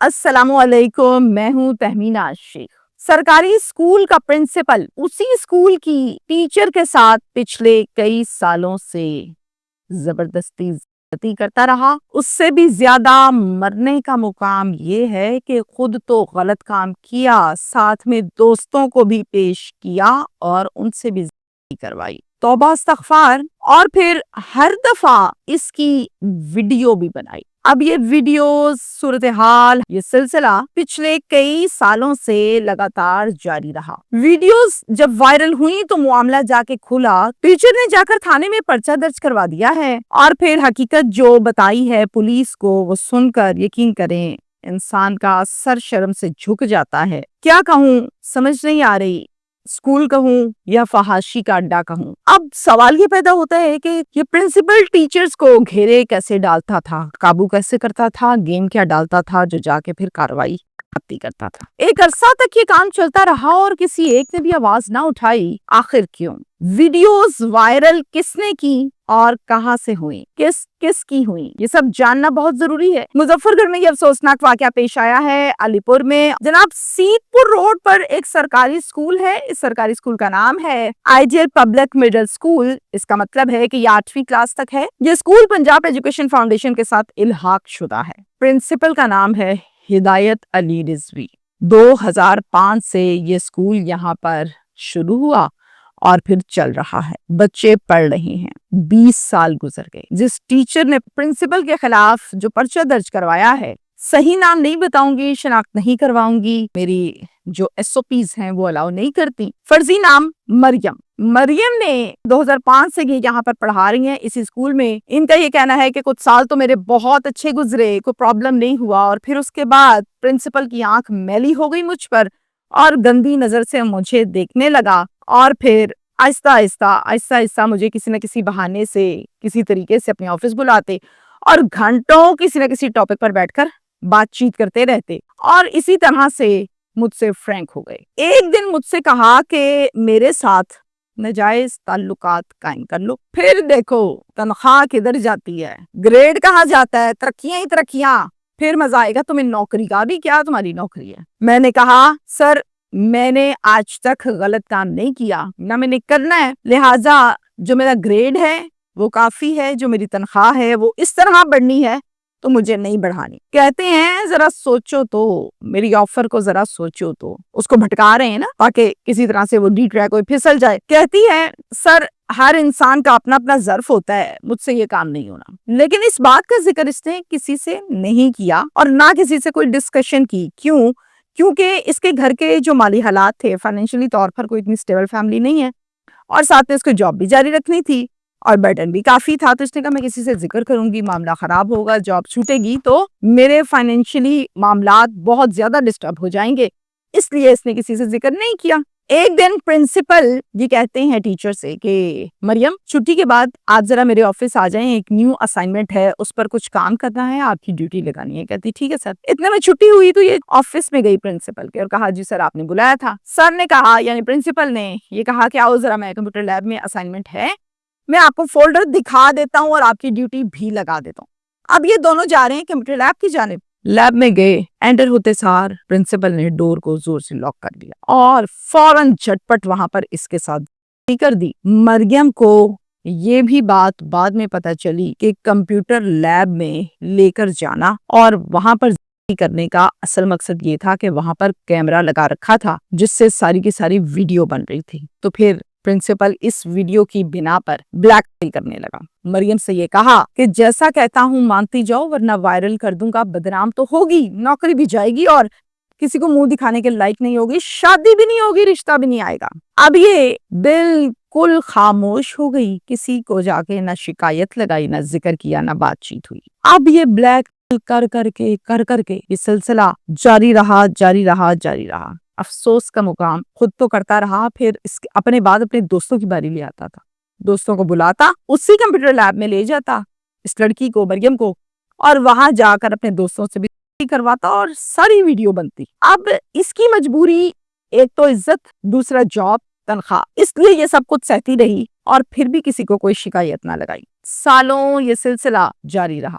السلام علیکم، میں ہوں تہمینہ شیخ۔ سرکاری اسکول کا پرنسپل اسی اسکول کی ٹیچر کے ساتھ پچھلے کئی سالوں سے زبردستی زیادتی کرتا رہا۔ اس سے بھی زیادہ مرنے کا مقام یہ ہے کہ خود تو غلط کام کیا، ساتھ میں دوستوں کو بھی پیش کیا اور ان سے بھی زیادتی کروائی۔ توبہ استغفار، اور پھر ہر دفعہ اس کی ویڈیو بھی بنائی۔ اب یہ ویڈیوز، صورتحال، یہ سلسلہ پچھلے کئی سالوں سے لگاتار جاری رہا۔ ویڈیوز جب وائرل ہوئی تو معاملہ جا کے کھلا، ٹیچر نے جا کر تھانے میں پرچہ درج کروا دیا ہے، اور پھر حقیقت جو بتائی ہے پولیس کو، وہ سن کر یقین کریں انسان کا سر شرم سے جھک جاتا ہے۔ کیا کہوں سمجھ نہیں آ رہی، اسکول کہوں یا فحاشی کا اڈا کہوں۔ اب سوال یہ پیدا ہوتا ہے کہ یہ پرنسپل ٹیچرز کو گھیرے کیسے ڈالتا تھا، قابو کیسے کرتا تھا، گیم کیا ڈالتا تھا جو جا کے پھر کارروائی کرتا تھا۔ ایک عرصہ تک یہ کام چلتا رہا اور کسی ایک نے بھی آواز نہ اٹھائی۔ آخر کیوں؟ ویڈیوز وائرل کس نے کی اور کہاں سے ہوئی، کس کی ہوئی، یہ سب جاننا بہت ضروری ہے۔ مظفر گڑھ میں یہ افسوسناک واقعہ پیش آیا ہے۔ علی پور میں جناب سیت پور روڈ پر ایک سرکاری اسکول ہے۔ اس سرکاری اسکول کا نام ہے آئیڈیل پبلک مڈل اسکول۔ اس کا مطلب ہے کہ یہ 8ویں کلاس تک ہے۔ یہ اسکول پنجاب ایجوکیشن فاؤنڈیشن کے ساتھ الحاق شدہ ہے۔ پرنسپل کا نام ہے ہدایت علی رضوی۔ 2005 سے یہ اسکول یہاں پر شروع ہوا اور پھر چل رہا ہے، بچے پڑھ رہے ہیں۔ 20 سال گزر گئے۔ جس ٹیچر نے پرنسپل کے خلاف جو پرچہ درج کروایا ہے، صحیح نام نہیں بتاؤں گی، شناخت نہیں کرواؤں گی، میری جو SOPs ہیں وہ الاؤ نہیں کرتی۔ فرضی نام مریم نے 2005 سے یہاں پر پڑھا رہی ہیں اسی اسکول میں۔ ان کا یہ کہنا ہے کہ کچھ سال تو میرے بہت اچھے گزرے، کوئی پرابلم نہیں ہوا، اور پھر اس کے بعد پرنسپل کی آنکھ میلی ہو گئی مجھ پر اور گندی نظر سے مجھے دیکھنے لگا، اور پھر آہستہ آہستہ مجھے کسی نہ کسی بہانے سے کسی طریقے سے اپنے آفس بلاتے اور گھنٹوں کسی نہ کسی ٹاپک پر بیٹھ کر بات چیت کرتے رہتے، اور اسی طرح سے مجھ سے فرینک ہو گئے۔ ایک دن مجھ سے کہا کہ میرے ساتھ ناجائز تعلقات قائم کر لو، پھر دیکھو تنخواہ کدھر جاتی ہے، گریڈ کہاں جاتا ہے، ترقیاں ہی ترقیاں، پھر مزہ آئے گا، تمہیں نوکری کا بھی کیا تمہاری نوکری ہے۔ میں نے کہا سر میں نے آج تک غلط کام نہیں کیا، نہ میں نے کرنا ہے، لہٰذا جو میرا گریڈ ہے وہ کافی ہے، جو میری تنخواہ ہے وہ اس طرح بڑھنی ہے تو مجھے نہیں بڑھانی۔ کہتے ہیں ذرا سوچو تو، میری آفر کو ذرا سوچو تو، اس کو بھٹکا رہے ہیں نا تاکہ کسی طرح سے وہ ڈی ٹریک کوئی پھسل جائے۔ کہتی ہے سر ہر انسان کا اپنا اپنا ظرف ہوتا ہے، مجھ سے یہ کام نہیں ہونا۔ لیکن اس بات کا ذکر اس نے کسی سے نہیں کیا اور نہ کسی سے کوئی ڈسکشن کی۔ کیونکہ اس کے گھر کے جو مالی حالات تھے، فائنینشلی طور پر کوئی اتنی سٹیبل فیملی نہیں ہے، اور ساتھ میں اس کو جاب بھی جاری رکھنی تھی اور برڈن بھی کافی تھا، تو اس نے کہا میں کسی سے ذکر کروں گی، معاملہ خراب ہوگا، جاب چھوٹے گی تو میرے فائنینشلی معاملات بہت زیادہ ڈسٹرب ہو جائیں گے، اس لیے اس نے کسی سے ذکر نہیں کیا۔ ایک دن پرنسپل یہ کہتے ہیں ٹیچر سے کہ مریم چھٹی کے بعد آپ ذرا میرے آفس آ جائیں، ایک نیو اسائنمنٹ ہے، اس پر کچھ کام کرنا ہے، آپ کی ڈیوٹی لگانی ہے۔ کہتی ٹھیک ہے سر۔ اتنے میں چھٹی ہوئی تو یہ آفس میں گئی پرنسپل کے اور کہا جی سر آپ نے بلایا تھا۔ سر نے کہا یعنی پرنسپل نے یہ کہا کہ آؤ ذرا، میں کمپیوٹر لیب میں اسائنمنٹ ہے، میں آپ کو فولڈر دکھا دیتا ہوں اور آپ کی ڈیوٹی بھی لگا دیتا ہوں۔ اب یہ دونوں جا رہے ہیں کمپیوٹر لیب کی جانب۔ لیب میں گئے، انٹر ہوتے سار پرنسپل نے ڈور کو زور سے لاک کر دیا اور فوراً جھٹپٹ وہاں پر اس کے ساتھ کر دی۔ مریم کو یہ بھی بات بعد میں پتہ چلی کہ کمپیوٹر لیب میں لے کر جانا اور وہاں پر کرنے کا اصل مقصد یہ تھا کہ وہاں پر کیمرہ لگا رکھا تھا جس سے ساری کی ساری ویڈیو بن رہی تھی۔ تو پھر پرنسپل اس ویڈیو کی بنا پر بلیک میل کرنے لگا۔ مریم سے یہ کہا کہ جیسا کہتا ہوں مانتی جاؤ ورنہ وائرل کر دوں گا، بدنام تو ہوگی، نوکری بھی جائے گی اور کسی کو منہ دکھانے کے لائق نہیں ہوگی، شادی بھی نہیں ہوگی، رشتہ بھی نہیں آئے گا۔ اب یہ بالکل خاموش ہو گئی، کسی کو جا کے نہ شکایت لگائی، نہ ذکر کیا، نہ بات چیت ہوئی۔ اب یہ بلیک کر کے یہ سلسلہ جاری رہا۔ افسوس کا مقام خود تو کرتا رہا، پھر اپنے بعد اپنے دوستوں کی باری لے آتا تھا، دوستوں کو بلاتا، اسی کمپیوٹر لیب میں لے جاتا اس لڑکی کو، مریم کو، اور وہاں جا کر اپنے دوستوں سے بھی کرواتا اور ساری ویڈیو بنتی۔ اب اس کی مجبوری ایک تو عزت، دوسرا جاب، تنخواہ، اس لیے یہ سب کچھ سہتی رہی اور پھر بھی کسی کو کوئی شکایت نہ لگائی۔ سالوں یہ سلسلہ جاری رہا۔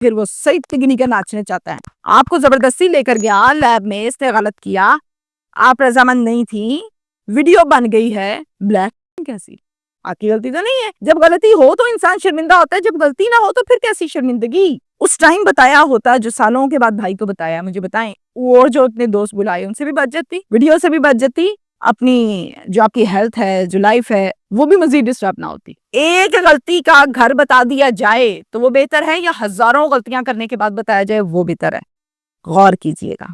پھر وہ صحیح تگنی کا ناچنے چاہتا ہے. آپ کو زبردستی لے کر گیا لیب میں, اس نے غلط کیا, آپ رضامند نہیں تھی, ویڈیو بن گئی ہے, بلیک کیسی؟ آپ کی غلطی تو نہیں ہے. جب غلطی ہو تو انسان شرمندہ ہوتا ہے, جب غلطی نہ ہو تو پھر کیسی شرمندگی؟ اس ٹائم بتایا ہوتا جو سالوں کے بعد بھائی کو بتایا, مجھے بتائیں, اور جو اتنے دوست بلائے ان سے بھی بچ جاتی, ویڈیو سے بھی بچ جاتی, اپنی جو آپ کی ہیلتھ ہے, جو لائف ہے, وہ بھی مزید ڈسٹرب نہ ہوتی. ایک غلطی کا گھر بتا دیا جائے تو وہ بہتر ہے, یا ہزاروں غلطیاں کرنے کے بعد بتایا جائے وہ بہتر ہے؟ غور کیجئے گا.